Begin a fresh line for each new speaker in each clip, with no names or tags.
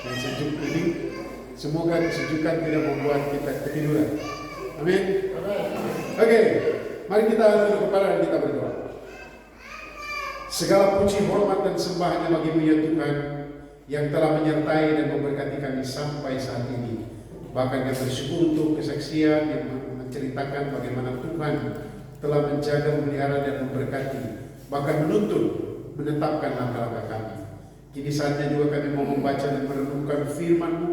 yang sejuk ini. Semoga kesejukan tidak membuat kita ketiduran. Amin. Oke, mari kita tunduk kepala dan kita berdoa. Segala puji, hormat, dan sembah hanya bagi-Mu ya Tuhan, yang telah menyertai dan memberkati kami sampai saat ini. Bahkan kami bersyukur untuk kesaksian yang menceritakan bagaimana Tuhan telah menjaga, memelihara, dan memberkati, bahkan menuntun, menetapkan langkah-langkah kami. Kini saatnya juga kami mau membaca dan merenungkan firman-Mu.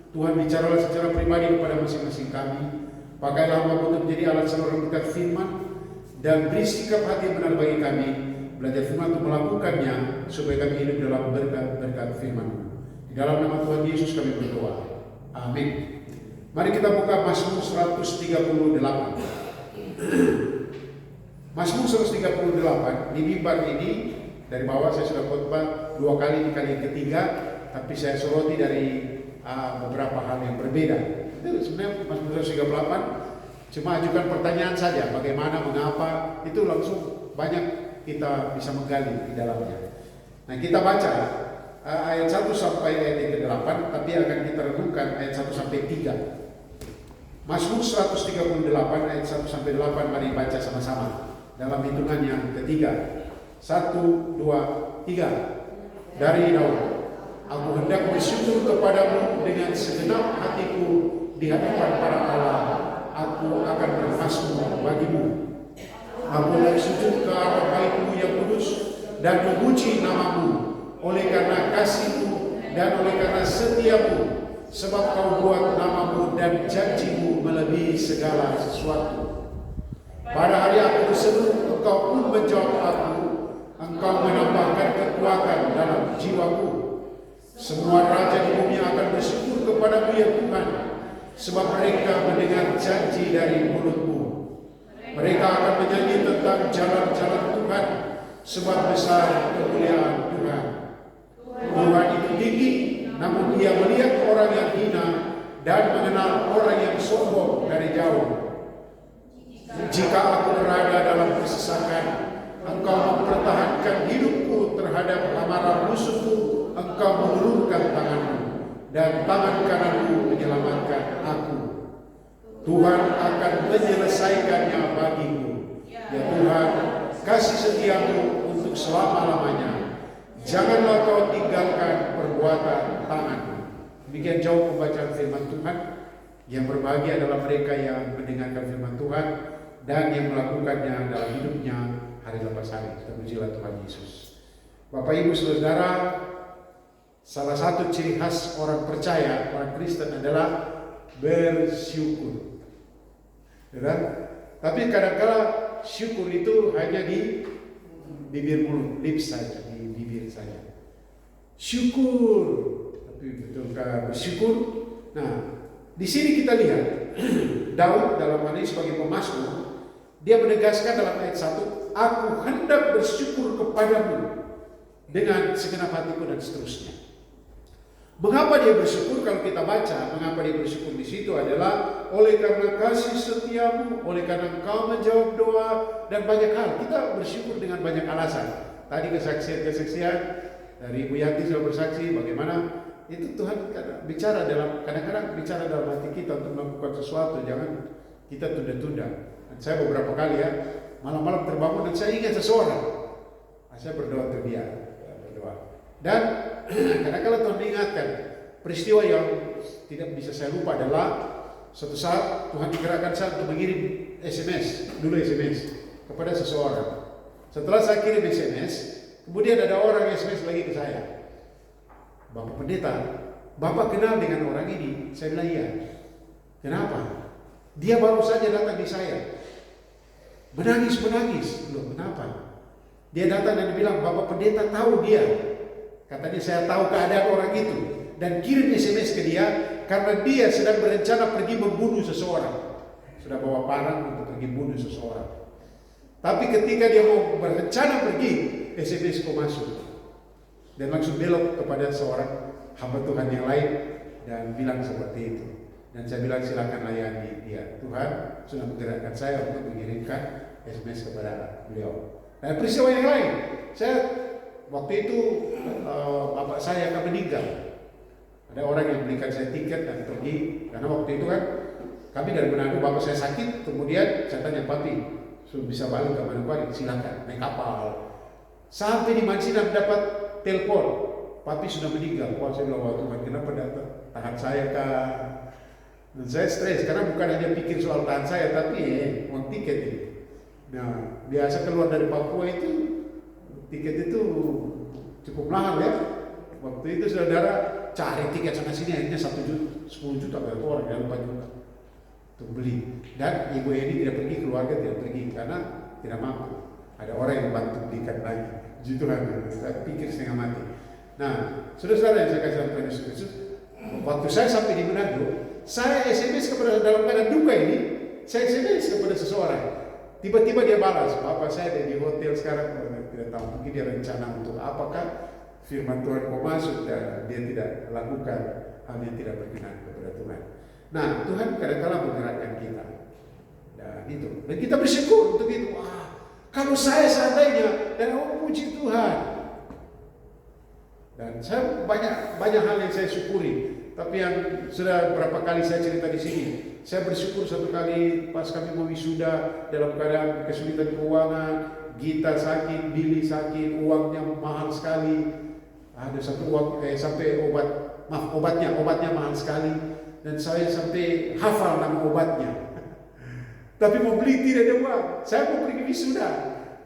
Tuhan, bicaralah secara pribadi kepada masing-masing kami. Pakailah hamba untuk menjadi alat saluran berkat firman, dan beri sikap hati benar bagi kami belajar firman untuk melakukannya, supaya kami hidup dalam berkat firman-Mu. Di dalam nama Tuhan Yesus kami berdoa. Amin. Mari kita buka Mazmur 138. Mazmur 138 di mimbar ini, dari bawah saya sudah khotbah 2 kali, di kali yang ketiga, tapi saya soroti dari beberapa hal yang berbeda. Itu sebenarnya Mazmur 138 cuma ajukan pertanyaan saja, bagaimana, mengapa, itu langsung banyak kita bisa menggali di dalamnya. Nah, kita baca ayat 1 sampai ayat yang ke-8, tapi akan kita renungkan ayat 1 sampai 3. Mazmur 138 ayat 1 sampai 8, mari baca sama-sama dalam hitungan yang ketiga. 1, 2, 3. Dari Daud. Aku hendak bersyukur kepadamu dengan segenap hatiku di hadapan para Allah. Aku akan bermazmur bagimu. Aku hendak sujud ke arah bait-Mu yang kudus dan memuji nama-Mu oleh karena kasih-Mu dan oleh karena setia-Mu, sebab Kau buat nama-Mu dan janji-Mu melebihi segala sesuatu. Pada hari aku berseru, Engkau pun menjawab aku. Engkau menambahkan kekuatan dalam jiwaku. Semua raja di bumi akan bersyukur kepada-Mu ya Tuhan, sebab mereka mendengar janji dari mulut-Mu. Mereka akan menyanyi tentang jalan-jalan Tuhan, sebab besar kemuliaan Tuhan. Tuhan itu tinggi, namun Ia melihat orang yang hina dan mengenal orang yang sombong dari jauh. Jika aku berada dalam kesesakan, Engkau mempertahankan hidupku terhadap lamaran musuhku. Engkau mengulurkan tangan-Mu dan tangan kanan-Mu menyelamatkan aku. Tuhan akan menyelesaikannya bagiku. Ya Tuhan, kasih setia-Mu untuk selama-lamanya. Janganlah Kau tinggalkan perbuatan tangan-Mu. Demikian jauh pembacaan firman Tuhan. Yang berbahagia adalah mereka yang mendengarkan firman Tuhan dan yang melakukannya dalam hidupnya hari lepas hari. Terpujilah Tuhan Yesus. Bapak Ibu Saudara, salah satu ciri khas orang percaya, orang Kristen adalah bersyukur. Ya, tapi kadang-kala syukur itu hanya di bibir mulut, lips saja, di bibir saja. Syukur, tapi betulkah bersyukur? Nah, di sini kita lihat Daud dalam hal ini sebagai pemazmur, dia menegaskan dalam ayat 1, aku hendak bersyukur kepadamu dengan segenap hatiku, dan seterusnya. Mengapa dia bersyukur? Kalau kita baca, mengapa dia bersyukur di situ adalah oleh karena kasih setia-Mu, oleh karena Engkau menjawab doa, dan banyak hal. Kita bersyukur dengan banyak alasan. Tadi kesaksian dari Ibu Yanti sudah bersaksi bagaimana itu Tuhan bicara kadang-kadang bicara dalam hati kita untuk melakukan sesuatu. Jangan kita tunda-tunda. Dan saya beberapa kali malam-malam terbangun dan saya ingat seseorang. Saya berdoa untuk dia, berdoa. Dan kadang-kadang Tuhan mengingatkan peristiwa yang tidak bisa saya lupa adalah suatu saat Tuhan digerakkan saya untuk mengirim SMS kepada seseorang. Setelah saya kirim SMS, kemudian ada orang SMS lagi ke saya. Bapak Pendeta, Bapak kenal dengan orang ini? Saya bilang iya. Kenapa? Dia baru saja datang di saya. Menangis. Loh, kenapa? Dia datang dan bilang, Bapak Pendeta tahu dia. Katanya saya tahu keadaan orang itu. Dan kirim SMS ke dia karena dia sedang berencana pergi membunuh seseorang. Sudah bawa parang untuk pergi bunuh seseorang. Tapi ketika dia mau berencana pergi, SMS kok masuk. Dan langsung belok kepada seorang hamba Tuhan yang lain dan bilang seperti itu. Dan saya bilang silakan layani dia. Tuhan sudah menggerakkan saya untuk mengirimkan SMS kepada beliau. Dan peristiwa yang lain, saya waktu itu bapak saya akan meninggal. Ada orang yang belikan saya tiket dan pergi, karena waktu itu kan kami dari Manado, bapak saya sakit, kemudian saya tanya papi, sudah bisa balik ke Manokwari, silakan naik kapal. Sampai di Mansinam dapat telepon, papi sudah meninggal. Wah, saya bilang, wah Tuhan, kenapa datang tangan saya kah? Dan saya stres karena bukan hanya pikir soal tahan saya, tapi uang tiket ini. Nah, biasa keluar dari Papua itu tiket itu cukup mahal ya. Waktu itu saudara cari tiket sana sini akhirnya 1 juta, 10 juta per orang, ya 4 juta untuk beli. Dan ibu ini tidak pergi, keluarga tidak pergi karena tidak mampu. Ada orang yang bantu belikan lagi. Gitu lah, saya pikir setengah mati. Nah, saudara-saudara yang saya kasih Tuhan Yesus Kristus, waktu saya sampai di Manado, saya SMS kepada dalam keadaan duka ini, saya SMS kepada seseorang. Tiba-tiba dia balas, bapak saya ada di hotel sekarang, tidak tahu mungkin dia rencana untuk apakah firman Tuhan mau masuk dan dia tidak lakukan hal yang tidak berkenan kepada Tuhan. Nah, Tuhan kadang-kadang menggerakkan kita. Dan itu, dan kita bersyukur untuk itu. Wah, kalau saya seandainya, dan puji Tuhan. Dan saya banyak hal yang saya syukuri. Tapi yang sudah berapa kali saya cerita di sini, saya bersyukur satu kali pas kami mau wisuda dalam keadaan kesulitan keuangan, Gita sakit, Billy sakit, uangnya mahal sekali. Ada satu uang sampai obatnya mahal sekali, dan saya sampai hafal nama obatnya. Tapi mau beli tidak ada uang. Saya mau pergi wisuda,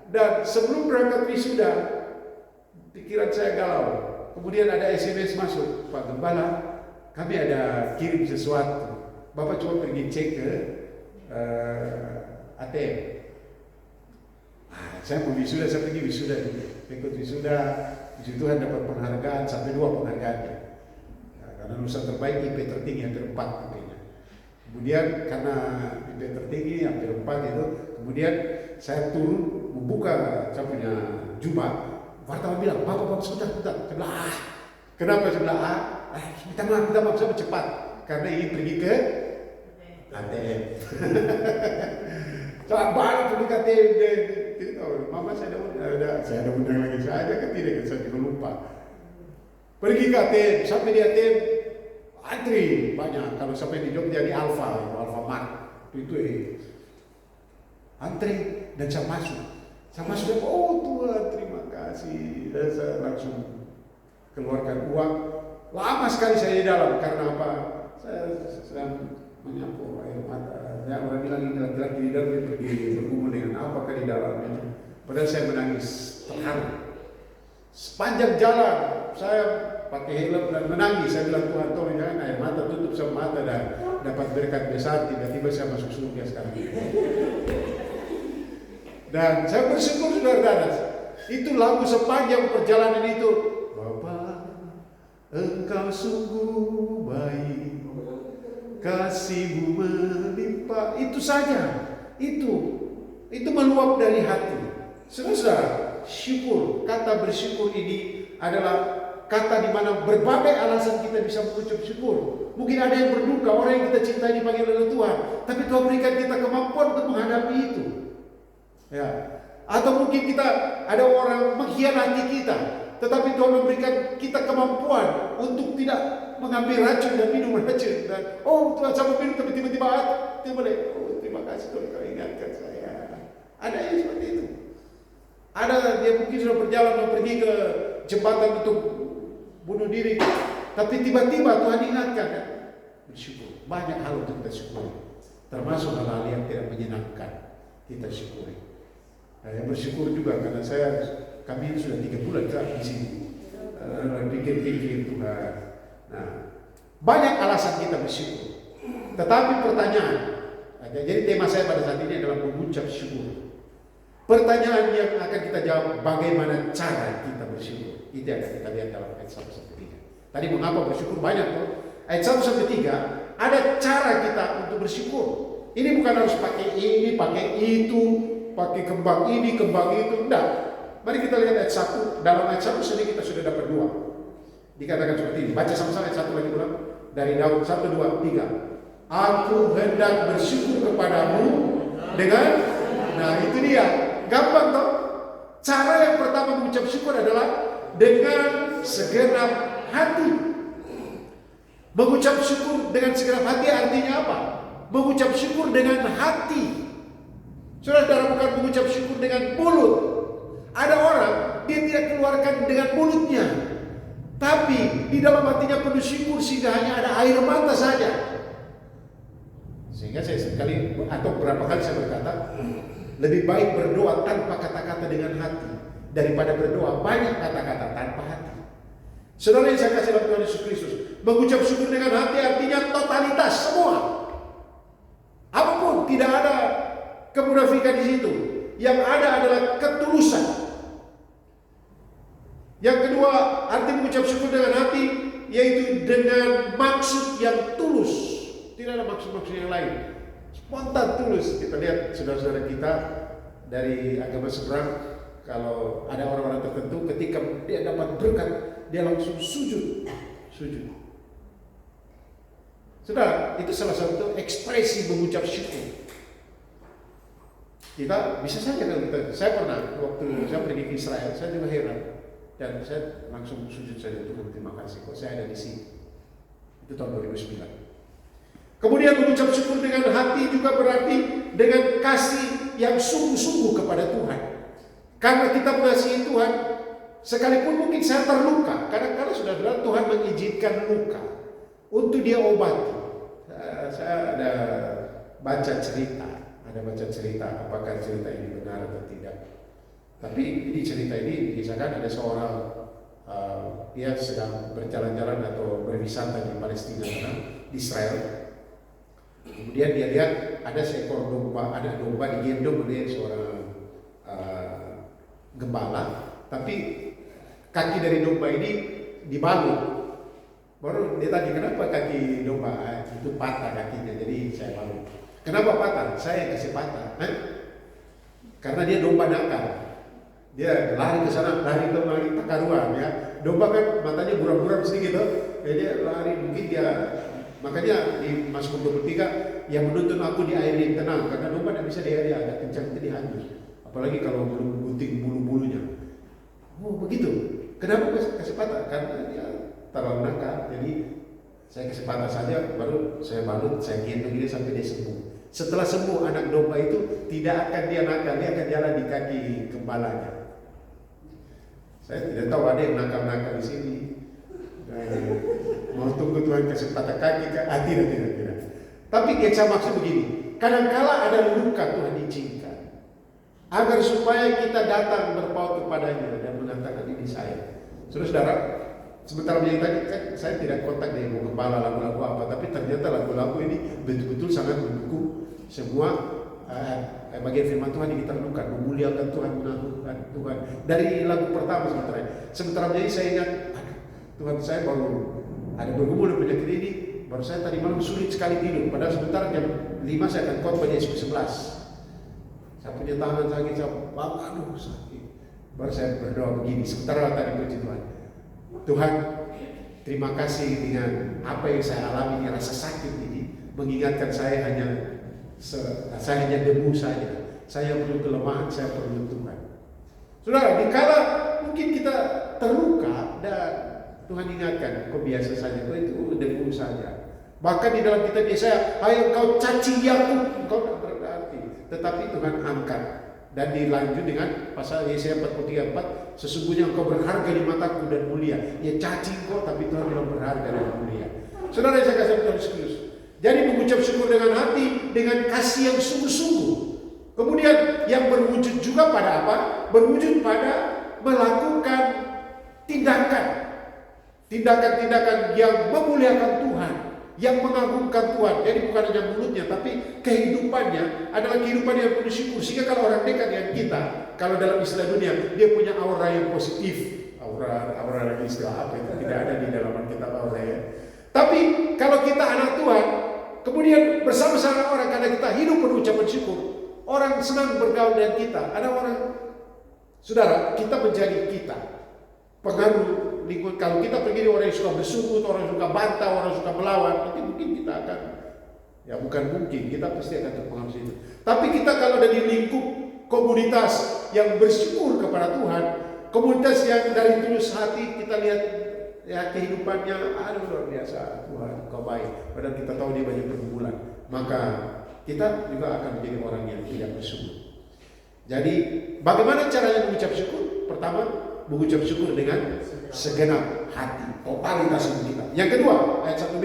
dan sebelum berangkat wisuda, pikiran saya galau. Kemudian ada SMS masuk, Pak Gembala, kami ada kirim sesuatu. Bapak coba pergi cek ke ATM. Saya mau wisuda, saya pergi wisuda, ikut wisuda. Puji Tuhan dapat penghargaan sampai 2 penghargaan. Karena lulusan terbaik IP tertinggi hampir 4 mungkinnya. Kemudian karena IP tertinggi hampir 4 itu, kemudian saya turun membuka saya punya jubah. Wartawan bilang, Bapak sebentar. Saya bilang, kenapa? Saya bilang, minta maaf saya cepat karena ingin pergi ke ATM. Coba balik pergi ke ATM. Mama saya ada undang lagi, saya ada kan tidak, saya juga lupa. Pergi ke ATM, sampai di ATM antri banyak. Kalau sampai di Jogja di Alfa Mart itu antri, dan saya masuk, oh Tuhan terima kasih. Dan saya langsung keluarkan uang. Lama sekali saya di dalam, karena apa? Saya sedang menyapu air mata. Ya, orang bilang ini laki-laki di dalam, dia pergi bergumul dengan apakah di dalamnya. Padahal saya menangis terharu. Sepanjang jalan saya pakai helm dan menangis. Saya bilang, Tuhan tolong jangan air mata, tutup sama mata dan dapat berkat besar. Tiba-tiba saya masuk surga sekarang. Dan saya bersyukur saudara-saudara. Itu lagu sepanjang perjalanan itu. Bapa, Engkau sungguh baik, kasih-Mu melimpah. Itu saja. Itu meluap dari hati. Saudara, syukur, kata bersyukur ini adalah kata di mana berbagai alasan kita bisa mengucap syukur. Mungkin ada yang berduka, orang yang kita cintai dipanggil oleh Tuhan, tapi Tuhan berikan kita kemampuan untuk menghadapi itu. Ya. Atau mungkin kita ada orang mengkhianati kita, tetapi Tuhan memberikan kita kemampuan untuk tidak mengambil racun dan minum racun. Dan Tuhan saya mau minum tapi tiba-tiba terima kasih Tuhan kau ingatkan saya. Ada yang seperti itu. Ada dia mungkin sudah berjalan mau pergi ke jembatan untuk bunuh diri, tapi tiba-tiba Tuhan ingatkan, bersyukur. Banyak hal untuk kita syukuri, termasuk hal-hal yang tidak menyenangkan kita syukuri. Saya bersyukur juga karena kami sudah 3 bulan di sini, pikir-pikir Tuhan. Nah, banyak alasan kita bersyukur. Tetapi pertanyaan, jadi tema saya pada saat ini adalah mengucap syukur. Pertanyaan yang akan kita jawab, bagaimana cara kita bersyukur? Itu yang akan kita lihat dalam ayat 1-3. Tadi mengapa bersyukur banyak tuh. Ayat 1-3 ada cara kita untuk bersyukur. Ini bukan harus pakai ini, pakai itu, pakai kembang ini, kembang itu. Enggak. Mari kita lihat ayat 1. Dalam ayat 1 sendiri kita sudah dapat 2. Dikatakan seperti ini. Baca sama-sama ayat 1 lagi ulang. Dari Daud 1, 2, 3. Aku hendak bersyukur kepadamu dengan, nah itu dia. Gampang toh? Cara yang pertama mengucap syukur adalah dengan segenap hati. Mengucap syukur dengan segenap hati artinya apa? Mengucap syukur dengan hati. Saudara, bukan mengucap syukur dengan mulut. Ada orang, dia tidak keluarkan dengan mulutnya, tapi di dalam hatinya penuh syukur sehingga hanya ada air mata saja. Sehingga saya sekali atau beberapa kali saya berkata, lebih baik berdoa tanpa kata-kata dengan hati daripada berdoa banyak kata-kata tanpa hati. Saudara yang saya kasih dalam Tuhan Yesus Kristus, mengucap syukur dengan hati artinya totalitas semua. Apapun, tidak ada kemunafikan di situ. Yang ada adalah ketulusan. Yang kedua, arti mengucap syukur dengan hati yaitu dengan maksud yang tulus. Tidak ada maksud-maksud yang lain. Spontan tulus. Kita lihat saudara-saudara kita dari agama seberang, kalau ada orang-orang tertentu ketika dia dapat berkat, dia langsung sujud. Saudara, itu salah satu ekspresi mengucap syukur. Kita bisa saja kalau saya pernah waktu saya pergi ke Israel, saya juga heran dan saya langsung sujud saja, Tuhan terima kasih kok saya ada di sini. Itu tahun 2009. Kemudian mengucap syukur dengan hati juga berarti dengan kasih yang sungguh-sungguh kepada Tuhan. Karena kita mengasihi Tuhan, sekalipun mungkin saya terluka, kadang-kadang sudah Tuhan mengizinkan luka untuk dia obati. Saya ada baca cerita, apakah cerita ini benar atau tidak. Tapi di cerita ini misalkan ada seorang dia sedang berjalan-jalan atau berwisata di Palestina, di Israel. Kemudian dia lihat ada seekor domba, ada domba digendong oleh seorang gembala, tapi kaki dari domba ini dibalut. Baru dia tanya, kenapa kaki domba itu patah kakinya, jadi saya balut. Kenapa patah? Saya kasih patah. Karena dia domba nakal. Dia lari ke sana, lari kemari tak karuan ya. Domba kan matanya buram-buram sedikit tuh. Jadi dia lari, mungkin dia makanya di Mazmur 23 yang menuntun aku di air yang tenang, karena domba tidak bisa di air yang agak kencang jadi hanyut. Apalagi kalau belum gunting bulu-bulunya. Oh begitu. Kenapa kasih patah? Karena dia terlalu nakal. Jadi saya kasih patah saja, baru saya balut, saya gendong dia sampai dia sembuh. Setelah sembuh, anak domba itu tidak akan dia nakal, dia akan jalan di kaki gembalanya. Saya tidak tahu ada yang nakal-nakal di sini. Mau tunggu Tuhan kasih patah kaki, tidak. Tapi yang saya maksud begini, kadangkala ada luka Tuhan izinkan agar supaya kita datang berpaut kepadanya dan mengatakan ini saya. Saudara, sebentar tadi kan saya tidak kontak dengan gembala lagu-lagu apa, tapi ternyata lagu-lagu ini betul-betul sangat mendukung semua bagian firman Tuhan yang kita lakukan, memuliakan Tuhan, mengagungkan Tuhan. Dari lagu pertama sebentar jadi saya ingat, Tuhan saya baru ada bergumul penyakit ini, baru saya tadi malam sulit sekali tidur, padahal sebentar jam 5 saya akan khotbah di Yesus 11. Saya punya tangan sakit, aduh sakit. Baru saya berdoa begini, sebentar tadi puji Tuhan. Tuhan, terima kasih dengan apa yang saya alami, rasa sakit ini mengingatkan saya hanya debu saja. Saya perlu kelemahan, saya perlu Tuhan. Saudara, dikala mungkin kita terluka dan Tuhan ingatkan, kau biasa saja, kau itu debu saja. Bahkan di dalam kitab Yesaya, hai engkau caci Yakub, engkau tak berarti. Tetapi Tuhan angkat. Dan dilanjut dengan pasal Yesaya 43:4, sesungguhnya engkau berharga di mataku dan mulia. Ya caci engkau, tapi Tuhan bilang berharga dan mulia. Saudara yang saya kasih Tuhan Yesus. Jadi mengucap syukur dengan hati, dengan kasih yang sungguh-sungguh. Kemudian yang berwujud juga pada apa? Berwujud pada melakukan tindakan-tindakan yang memuliakan Tuhan, yang mengagungkan Tuhan. Jadi bukan hanya mulutnya, tapi kehidupannya adalah kehidupan yang penuh syukur. Sehingga kalau orang dekat dengan kita, kalau dalam istilah dunia, dia punya aura yang positif. Aura lagi istilah apa itu? Tidak ada di dalam kitab aura ya. Tapi kalau kita anak Tuhan, kemudian bersama-sama orang, karena kita hidup penuh ucapan syukur, orang senang bergaul dengan kita. Ada orang, saudara, kita menjadi kita. Pengaruh lingkungan, kalau kita pergi orang yang suka bersunggut, orang yang suka bantah, orang yang suka melawan, nanti mungkin kita akan, ya bukan mungkin, kita pasti akan terpengaruh itu. Tapi kita kalau ada di lingkup komunitas yang bersyukur kepada Tuhan, komunitas yang dari tulus hati kita lihat ya kehidupannya aduh luar biasa, Tuhan Kau baik, padahal kita tahu dia banyak pergumulan, maka kita juga akan menjadi orang yang tidak bersyukur. Jadi bagaimana caranya mengucap syukur? Pertama, mengucap syukur dengan segenap hati, totalitas hidup kita. Yang kedua, ayat 1b,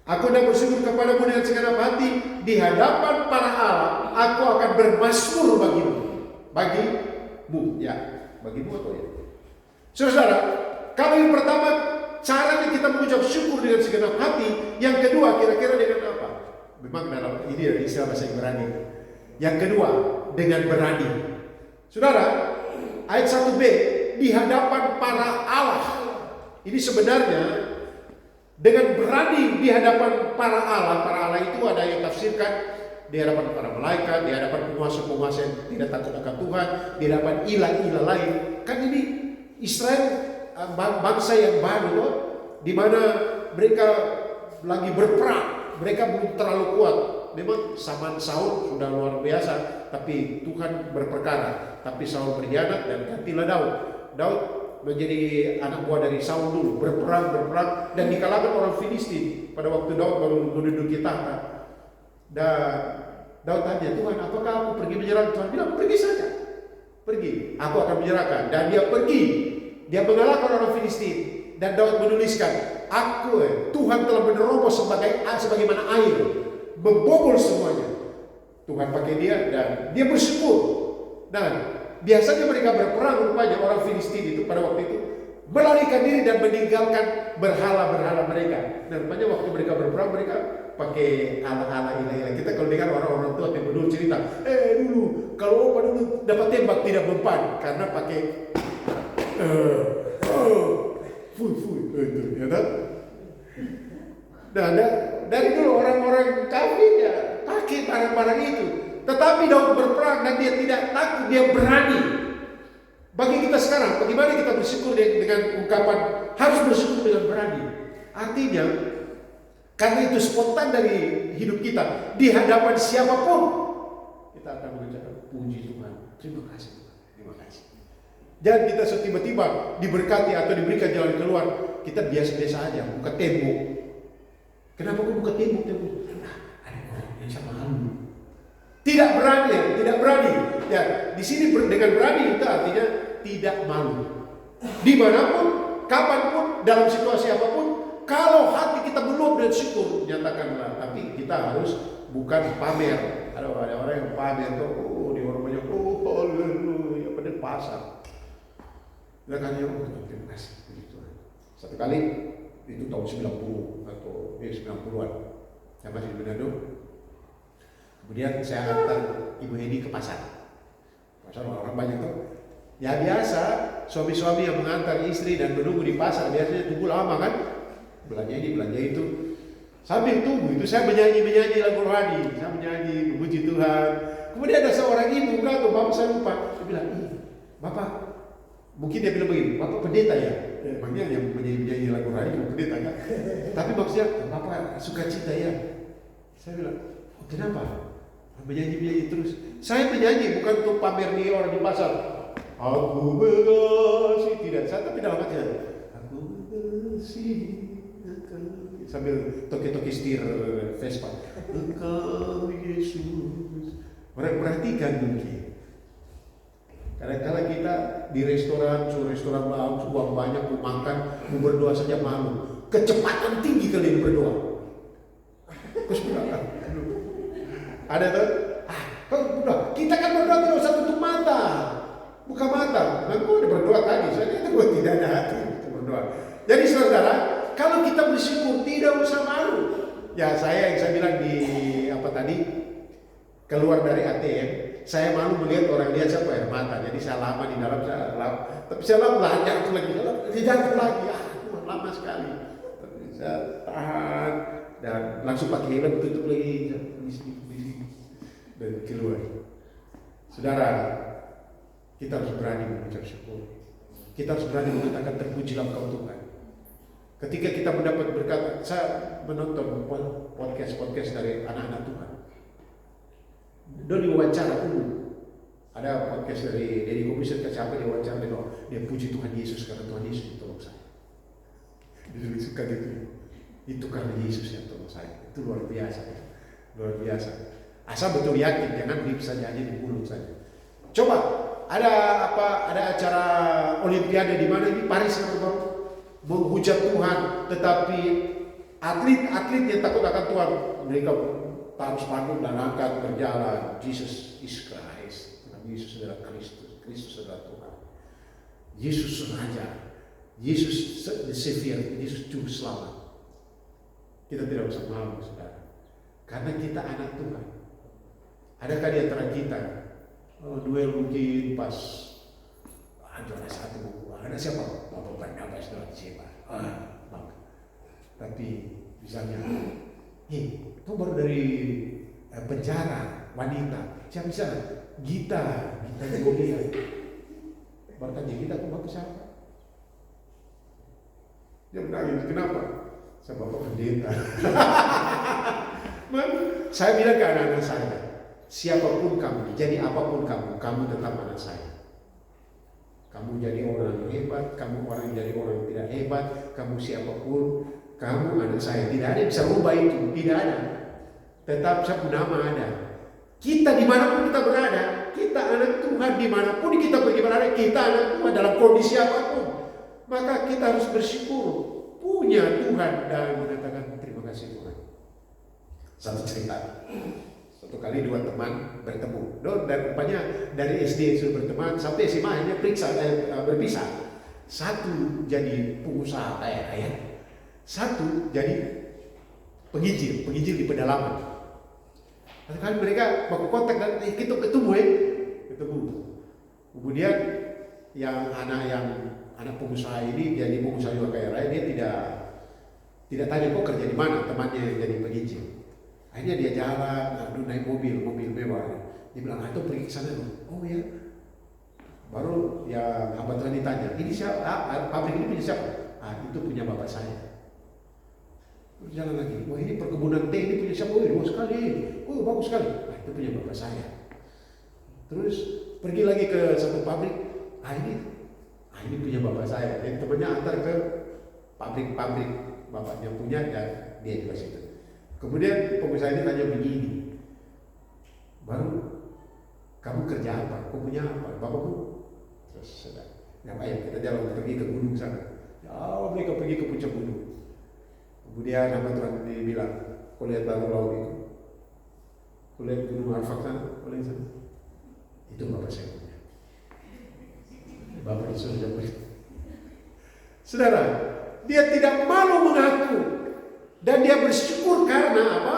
aku hendak bersyukur kepadamu dengan segenap hati, di hadapan para Allah aku akan bermazmur bagimu. Bagimu, ya, bagimu atau ya? Saudara, kalau yang pertama caranya kita mengucap syukur dengan segenap hati, yang kedua kira-kira dengan apa? Memang dalam ini dari istilah bahasa Ibrani. Yang kedua dengan berani. Saudara, ayat 1b, di hadapan para Allah. Ini sebenarnya dengan berani di hadapan para Allah. Para Allah itu ada yang tafsirkan di hadapan para malaikat, di hadapan penguasa-penguasa yang tidak takut akan Tuhan, di hadapan ilah-ilah lain. Kan ini Israel bangsa yang baru, di mana mereka lagi berperang, mereka belum terlalu kuat. Memang zaman Saul sudah luar biasa, tapi Tuhan berperkara. Tapi Saul berkhianat dan gantilah Daud. Daud menjadi anak buah dari Saul dulu, berperang, dan dikalahkan orang Filistin pada waktu Daud baru menduduki tahta. Dan Daud tanya, Tuhan, apakah aku pergi menyerang? Tuhan bilang, pergi saja, pergi, aku akan menyerahkan. Dan dia pergi, dia mengalahkan orang Filistin. Dan Daud menuliskan, Tuhan telah menerobos sebagaimana air, membobol semuanya. Tuhan pakai dia dan dia bersyukur. Dan biasanya mereka berperang, rupanya orang Filistin itu pada waktu itu melarikan diri dan meninggalkan berhala-berhala mereka. Dan rupanya waktu mereka berperang, mereka pakai ala-ala ilah-ilah. Kita kalau dengar orang-orang tua yang dulu cerita, dulu kalau opa dulu dapat tembak tidak mempan karena pakai itu, ya kan? Nah, dari dulu orang-orang kafir ya pakai barang-barang itu. Tetapi Daud berperang dan dia tidak takut, dia berani. Bagi kita sekarang, bagaimana kita bersyukur dengan ungkapan harus bersyukur dengan berani. Artinya, karena itu spontan dari hidup kita, di hadapan siapapun kita akan mengucapkan puji Tuhan, terima kasih Tuhan, terima kasih. Jangan kita tiba-tiba diberkati atau diberikan jalan keluar, kita biasa-biasa aja, buka tembok. Kenapa kok buka tembok? Ada orang yang sama halu. Tidak berani. Ya, di sini dengan berani itu artinya tidak malu. Dimanapun, kapanpun, dalam situasi apapun, kalau hati kita meluap dan syukur, nyatakanlah. Tapi kita harus bukan pamer. Ada orang yang pamer tuh, di orang banyak, haleluya, pada pasar. Dia kan terima kasih. Satu kali itu tahun 90 atau 90-an, saya masih di Manado. Kemudian saya antar Ibu Hedi ke pasar. Pasar orang banyak tuh. Ya biasa, suami-suami yang mengantar istri dan menunggu di pasar biasanya tunggu lama kan? Belanja ini, belanja itu. Sambil tunggu itu saya menyanyi lagu rohani, saya menyanyi memuji Tuhan. Kemudian ada seorang ibu atau bapak saya lupa, dia bilang, Bapak, mungkin dia bilang begini, Bapak pendeta ya? Emangnya yang menyanyi lagu rohani cuma pendeta kan? Tapi maksudnya, Bapak suka cita ya? Saya bilang, kenapa? Menyanyi terus. Saya menyanyi bukan untuk pamer di orang di pasar. Aku mengasihi, tidak. Saya tapi dalam hati aku mengasihi engkau. Sambil toki-toki setir Vespa. Engkau Yesus. Perhatikan mungkin. Kadang-kadang kita di restoran bagus, uang banyak, mau makan, mau berdoa saja malu. Kecepatan tinggi kalian berdoa. Terus berdoa. Ada tuh, kita kan berdoa tidak usah tutup mata, buka mata. Nah, gue udah berdoa tadi, saya itu gue tidak ada hati untuk berdoa. Jadi saudara, kalau kita bersyukur tidak usah malu. Ya saya yang saya bilang di keluar dari ATM, saya malu melihat orang lihat siapa air mata. Jadi saya lama di dalam, tapi saya lama belajar lagi, lama sekali. Tapi saya tahan dan langsung pakai helm tutup lagi. Dan keluar. Saudara, kita harus berani mengucap syukur. Kita harus berani mengatakan terpujilah Engkau Tuhan. Ketika kita mendapat berkat, saya menonton podcast dari anak-anak Tuhan. Dan diwawancara umum. Ada podcast dari Deddy Kobusier, siapa dia wawancara, dia puji Tuhan Yesus karena Tuhan Yesus yang tolong saya. Dia suka gitu. Itu karena Yesus yang tolong saya. Itu luar biasa. Luar biasa. Asal betul yakin, jangan bisa aja di mulut saja. Coba ada acara Olimpiade di mana ini Paris menghujat Tuhan, tetapi atlet yang takut akan Tuhan mereka harus panggung dan angkat berjalan. Jesus is Christ. Yesus adalah Kristus. Kristus adalah Tuhan. Yesus Raja. Yesus the Savior. Yesus Juru Selamat. Kita tidak usah malu, saudara. Karena kita anak Tuhan. Adakah di antara kita duel mungkin pas juara satu? Ada siapa? Bapak Barnabas dalam siapa? Tapi misalnya, itu baru dari penjara wanita. Siapa bisa? Gita Julia. Baru tanya Gita, aku bapak siapa? Dia menangis, kenapa? Saya bapak pendeta. Saya bilang ke anak-anak saya, siapapun kamu, jadi apapun kamu tetap anak saya. Kamu jadi orang yang hebat, kamu orang jadi orang yang tidak hebat, kamu siapapun, kamu anak saya. Tidak ada yang bisa rubah itu, tidak ada. Tetap satu nama ada. Kita dimanapun kita berada, kita anak Tuhan dimanapun kita pergi berada, kita anak Tuhan dalam kondisi apapun. Maka kita harus bersyukur punya Tuhan dan mengatakan terima kasih Tuhan. Satu cerita, satu kali dua teman bertemu. Dan rupanya dari SD sudah berteman sampai SMA akhirnya berpisah. Satu jadi pengusaha kaya, satu jadi penginjil di pedalaman. Kan mereka baku kontak dan kita ketemu. Kemudian yang anak pengusaha ini jadi pengusaha juga kaya raya, dia tidak tanya kok kerja di mana, temannya yang jadi penginjil. Akhirnya dia jalan, naik mobil mewah. Dia bilang, "Atau pergi ke sana dong." Oh ya. Baru ya hamba Tuhan ditanya, "Ini siapa? Pabrik ini punya siapa?" Itu punya bapak saya. Jalan lagi, wah ini perkebunan teh ini punya siapa? Luas sekali, bagus sekali. Itu punya bapak saya. Terus pergi lagi ke satu pabrik, ini punya bapak saya. Jadi temannya antar ke pabrik bapaknya punya dan dia juga situ. Kemudian pengusaha ini tanya begini, baru kamu kerja apa? Kau punya apa? Bapakku? Terus sudah, ngapain? Kita jalan pergi ke gunung sana. Mereka pergi ke puncak gunung. Kemudian hamba Tuhan dibilang, kau lihat laut itu, kau lihat gunung Arfak sana, kau lihat sana. Itu bapak saya punya. Bapak disuruh jawab. Saudara, dia tidak malu mengaku dan dia bersyukur karena apa?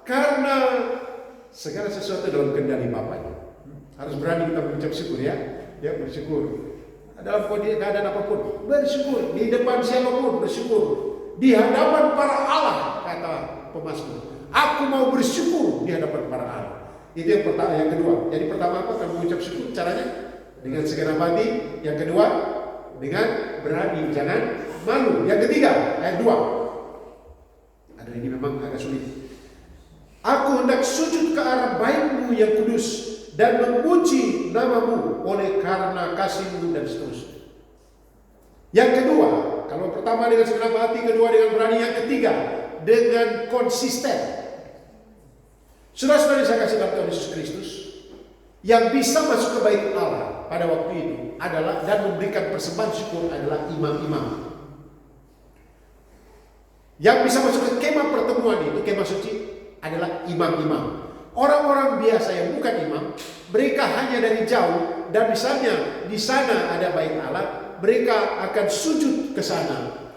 Karena segala sesuatu dalam kendali bapaknya. Harus berani kita mengucap syukur ya. Ya bersyukur. Dalam keadaan apapun, bersyukur. Di depan siapapun bersyukur. Di hadapan para Allah, kata pemazmur, aku mau bersyukur di hadapan para Allah. Itu yang pertama. Yang kedua, jadi pertama apa? Kalau mengucap syukur caranya dengan segenap hati. Yang kedua, dengan berani, jangan malu. Yang ketiga, ayat 2. Ini memang agak sulit. Aku hendak sujud ke arah bait-Mu yang kudus dan memuji nama-Mu oleh karena kasih-Mu, dan seterusnya. Yang kedua, kalau pertama dengan segenap hati, kedua dengan berani, yang ketiga dengan konsisten. Saudara-saudara saya kasih dalam Tuhan Yesus Kristus, yang bisa masuk ke bait Allah pada waktu itu adalah dan memberikan persembahan syukur adalah imam-imam. Yang bisa masuk ke kemah pertemuan itu, kemah suci, adalah imam-imam. Orang-orang biasa yang bukan imam, mereka hanya dari jauh, dan misalnya di sana ada bait Allah, mereka akan sujud ke sana.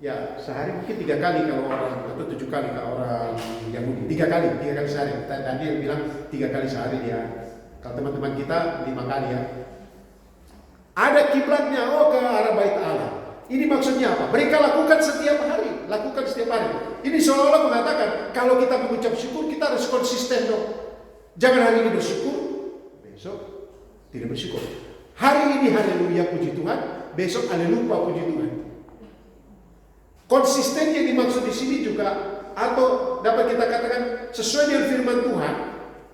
Ya, sehari mungkin 3 kali kalau orang, atau 7 kali kalau orang Yahudi. 3 kali sehari. Daniel bilang 3 kali sehari dia. Kalau teman-teman kita 5 kali ya. Ada kiblatnya, ke arah bait Allah. Ini maksudnya apa? Mereka lakukan setiap hari. Ini seolah-olah mengatakan, kalau kita mengucap syukur, kita harus konsisten dong. Jangan hari ini bersyukur, besok tidak bersyukur. Hari ini haleluya puji Tuhan, besok haleluya puji Tuhan. Konsisten yang dimaksud di sini juga, atau dapat kita katakan sesuai dengan firman Tuhan,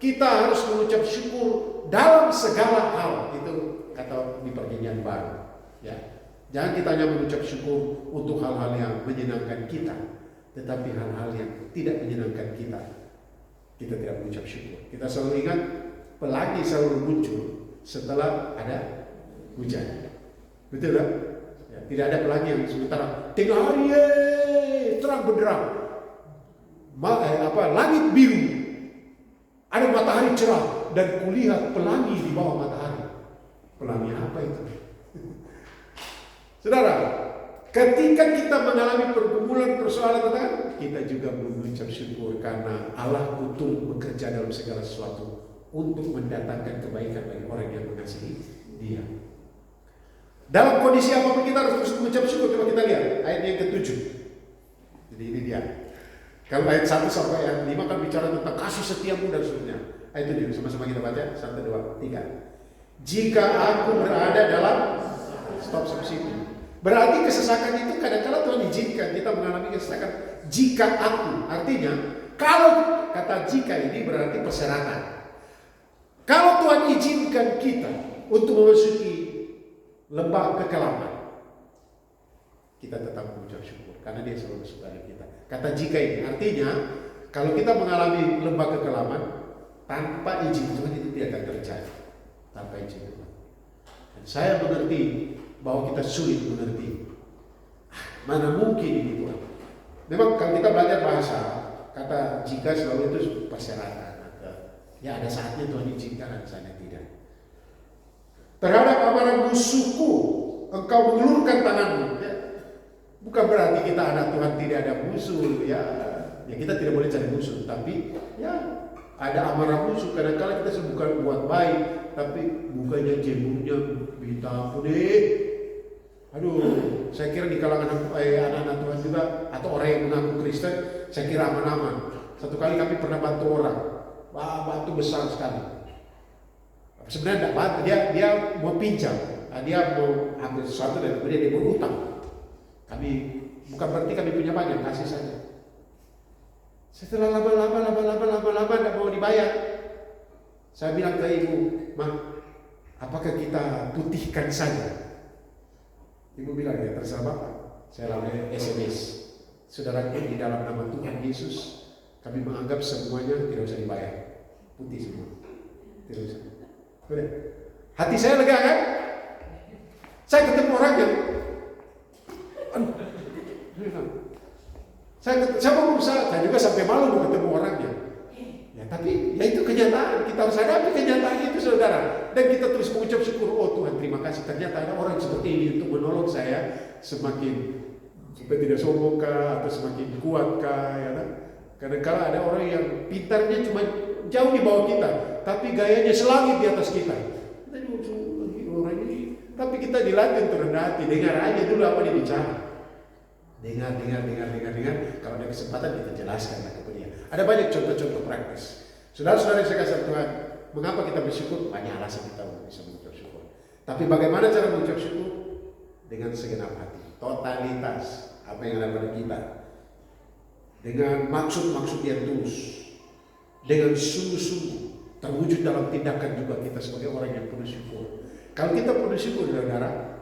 kita harus mengucap syukur dalam segala hal. Itu kata di Perjanjian Baru. Ya, jangan kita hanya mengucap syukur untuk hal-hal yang menyenangkan kita, tetapi hal-hal yang tidak menyenangkan kita, kita tidak mengucap syukur. Kita selalu ingat pelangi selalu muncul setelah ada hujan. Betul tak? Ya, tidak ada pelangi yang sementara tengah hari terang benderang, langit biru, ada matahari cerah dan kulihat pelangi di bawah matahari. Pelangi apa itu? Saudara, ketika kita mengalami pergumulan persoalan tentang, kita juga mengucap syukur karena Allah betul bekerja dalam segala sesuatu untuk mendatangkan kebaikan bagi orang yang mengasihi Dia. Dalam kondisi apapun kita harus terus mengucap syukur. Coba kita lihat ayat yang ke-7. Jadi ini dia. Kalau ayat 1 sampai ayat 5 kan bicara tentang kasih setiamu dan seterusnya. Ayat 7 sama-sama kita baca. 1, 2, 3. Jika aku berada dalam stop sampai situ. Berarti kesesakan itu kadang-kadang Tuhan izinkan kita mengalami kesesakan. Jika aku, artinya kalau kata jika ini berarti persyaratan. Kalau Tuhan izinkan kita untuk memasuki lembah kekelaman, kita tetap mengucap syukur karena Dia selalu bersuka kita. Kata jika ini artinya kalau kita mengalami lembah kekelaman tanpa izin Tuhan itu tidak akan terjadi. Tanpa izin Tuhan. Dan saya mengerti bahwa kita sulit mengerti. Mana mungkin ini Tuhan? Memang kalau kita belajar bahasa, kata jika selalu itu persyaratan. Ya ada saatnya Tuhan izinkan, ada saatnya tidak. Terhadap amarah musuhku, engkau mengulurkan tanganmu. Ya. Bukan berarti kita anak Tuhan tidak ada musuh. Ya kita tidak boleh cari musuh. Tapi ya ada amarah musuh. Kadang-kadang kita bukan buat baik, tapi bukannya jemurnya minta ampun deh. Aduh, saya kira di kalangan anak-anak Tuhan juga atau orang yang mengaku Kristen, saya kira aman-aman. Satu kali kami pernah bantu orang, bantu besar sekali. Sebenarnya tidak bantu, dia mau pinjam, dia mau ambil sesuatu dan kemudian dia berutang. Kami bukan berarti kami punya banyak, kasih saja. Setelah lama tidak mau dibayar, saya bilang ke ibu, Ma, apakah kita putihkan saja? Ibu bilang, ya terserah Bapak. Saya lalu SMS. Saudaraku, di dalam nama Tuhan Yesus, kami menganggap semuanya tidak usah dibayar. Putih semua. Tidak usah. Boleh. Hati saya lega kan? Saya ketemu orang yang saya mau berusaha, saya juga sampai malu mau ketemu orangnya. Ya tapi ya itu kenyataan, kita harus hadapi kenyataan itu saudara. Dan kita terus mengucap syukur, oh Tuhan terima kasih, ternyata ada orang seperti ini untuk menolong saya semakin supaya tidak sombong kah atau semakin kuat kah, ya kan? Kadang-kadang ada orang yang pintarnya cuma jauh di bawah kita, tapi gayanya selangit di atas kita. Kita orang ini, tapi kita dilatih untuk rendah hati, dengar aja dulu apa dia bicara. Dengar. Kalau ada kesempatan kita jelaskan kepada dia. Ada banyak contoh-contoh praktis. Saudara-saudara yang saya kasih Tuhan, mengapa kita bersyukur? Banyak alasan kita bisa mengucap syukur. Tapi bagaimana cara mengucap syukur? Dengan segenap hati, totalitas apa yang ada pada kita. Dengan maksud-maksud yang tulus, dengan sungguh-sungguh terwujud dalam tindakan juga kita sebagai orang yang penuh syukur. Kalau kita penuh syukur, saudara,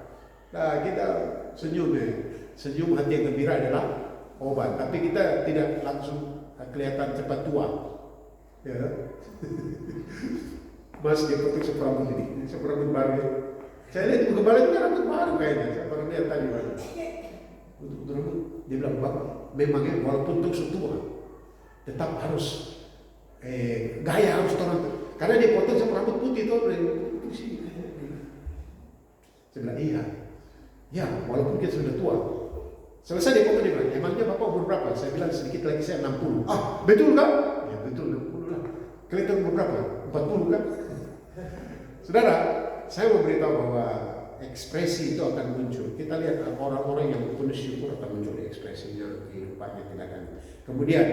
nah kita senyum senyum hati yang gembira adalah obat. Tapi kita tidak langsung kelihatan cepat tua. Ya. Mas dia potong seperambut ini, seperambut baru. Ya. Saya lihat ibu kepala itu rambut baru kayaknya. Saya pernah lihat tadi baru. Untuk rambut, dia bilang Bapak, memangnya walaupun untuk tua, tetap harus gaya harus terang. Karena dia potong seperambut putih itu dari sini. Saya bilang iya. Ya, walaupun kita sudah tua. Selesai dia potong, dia bilang, emangnya Bapak umur berapa? Saya bilang sedikit lagi saya 60. Ah, betul kan? Ya betul 60 lah. Kelihatan umur berapa? 40 kan? Saudara, saya mau beritahu bahwa ekspresi itu akan muncul. Kita lihat orang-orang yang penuh syukur akan muncul di ekspresinya, kehidupannya, tindakan. Kemudian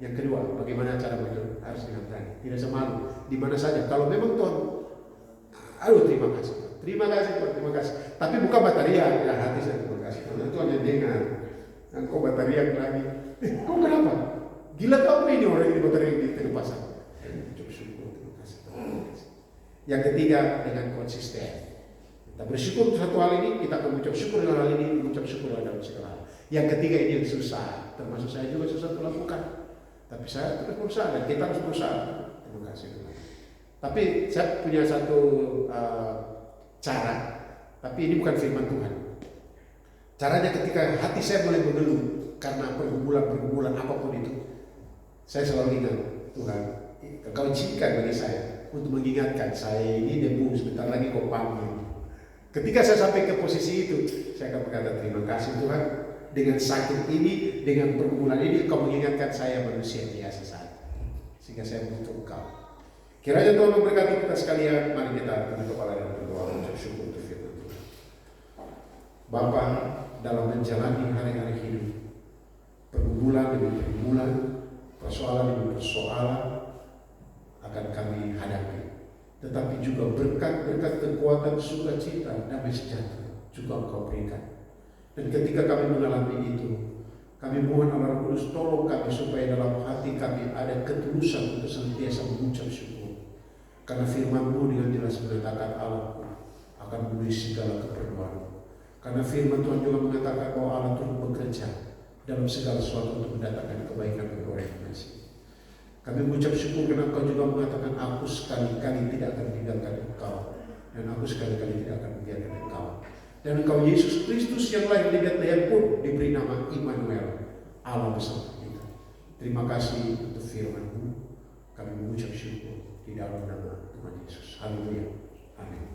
yang kedua, bagaimana cara muncul? Harus dengan berani, tidak semalu, di mana saja. Kalau memang Tuhan, aduh terima kasih Tuhan, terima kasih. Tapi bukan bataria, ya hati saya terima kasih. Karena Tuhan yang dengar, dan kau bataria lagi. Kau kenapa? Gila kau ini orang ini bataria di pasar. syukur. Terima kasih Tuhan. Yang ketiga, dengan konsisten. Kita bersyukur satu hal ini, kita akan mengucap syukur dalam hal ini, mengucap syukur dalam segala hal. Yang ketiga ini yang susah, termasuk saya juga susah untuk lakukan. Tapi saya terus berusaha dan kita harus berusaha. Terima kasih Tuhan. Tapi saya punya satu cara, tapi ini bukan firman Tuhan. Caranya ketika hati saya mulai mengeluh karena pergumulan apapun itu, saya selalu ingat, Tuhan, Engkau izinkan bagi saya untuk mengingatkan saya ini debu, sebentar lagi Kau panggil. Ketika saya sampai ke posisi itu, saya akan berkata terima kasih Tuhan. Dengan sakit ini, dengan pergumulan ini, Kau mengingatkan saya manusia biasa saja, sehingga saya butuh Engkau. Kiranya Tuhan memberkati kita sekalian. Mari kita tunduk kepala dan berdoa untuk syukur untuk firman Tuhan. Bapa, dalam menjalani hari-hari hidup, pergumulan demi pergumulan, persoalan demi persoalan akan kami hadapi. Tetapi juga berkat-berkat kekuatan, sukacita, damai sejahtera juga Engkau berikan. Dan ketika kami mengalami itu, kami mohon Allah Roh Kudus tolong kami supaya dalam hati kami ada ketulusan untuk senantiasa mengucap syukur. Karena firman-Mu dengan jelas mengatakan Allah akan memenuhi segala keperluan. Karena firman Tuhan juga mengatakan bahwa Allah turut bekerja dalam segala sesuatu untuk mendatangkan kebaikan bagi orang yang mengasihi. Kami mengucap syukur karena Engkau juga mengatakan aku sekali-kali tidak akan meninggalkan Engkau, dan aku sekali-kali tidak akan membiarkan Engkau. Dan Engkau Yesus Kristus yang lahir di Bethlehem pun diberi nama Immanuel, Allah bersama kita. Terima kasih untuk firman-Mu. Kami mengucap syukur di dalam nama Tuhan Yesus. Haleluya. Amin.